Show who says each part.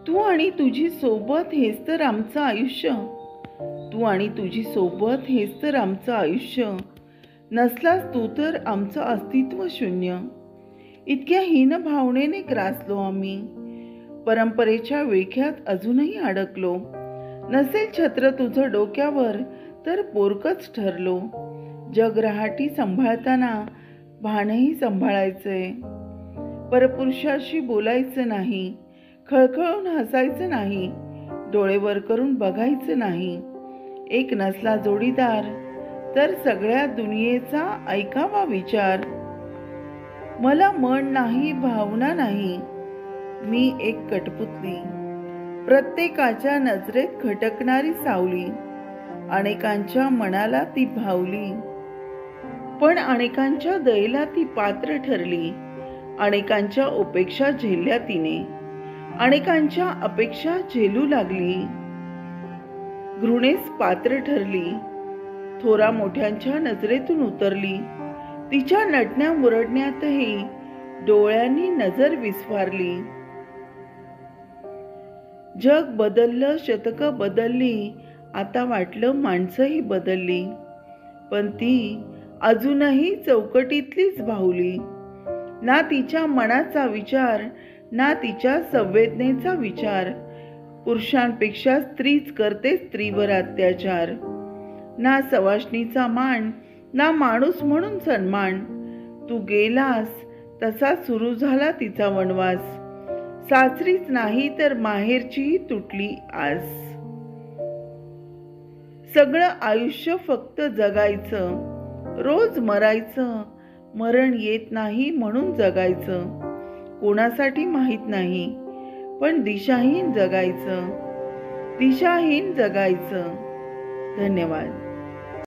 Speaker 1: तू आणि तुझी सोबत हेच तर आमचं आयुष्य. तू आणि तुझी सोबत हेच तर आमचं आयुष्य. नसलास तू तर आमचं अस्तित्व शून्य. इतक्या हीन भावनेने ग्रासलो आम्ही. परंपरेच्या विळख्यात अजूनही अडकलो. नसेल छत्र तुझं डोक्यावर तर पोरकच ठरलो. जग रहाटी सांभाळताना भानही सांभाळायचंय. परपुरुषाशी बोलायचं नाही, खळखळून हसायचं नाही, डोळे वर करून बघायचं नाही. एक नसला जोडीदार तर सगळ्या दुनियेचा ऐकावा विचार. मला मन नाही, भावना नाही, मी एक कठपुतली. प्रत्येकाच्या नजरेत खटकणारी सावली. अनेकांच्या मनाला ती भावली, पण अनेकांच्या दयेला ती पात्र ठरली. अनेकांच्या उपेक्षा झेलल्या तिने, अनेकांच्या अपेक्षा झेलू लागली. घृणेस पात्र ठरली, थोरा मोठ्यांच्या नजरेतून उतरली. तिच्या नटण्या मुरडण्यातही डोळ्यांनी नजर विस्फारली. जग बदललं, शतकं बदलली, आता वाटलं माणसंही बदलली. पण ती अजूनही चौकटीतलीच भावली. ना तिच्या मनाचा विचार, ना तिच्या संवेदनेचा विचार. पुरुषांपेक्षा स्त्रीच करते स्त्रीवर अत्याचार. ना सवाष्णीचा मान, ना माणूस म्हणून सन्मान. तू गेलास तसा सुरू झाला तिचा वनवास. सासरीच नाही तर माहेरचीही तुटली आस. सगळं आयुष्य फक्त जगायचं, रोज मरायचं. मरण येत नाही म्हणून जगायचं. कोणासाठी माहीत नाही, पण दिशाहीन जगायचं. दिशाहीन जगायचं. धन्यवाद.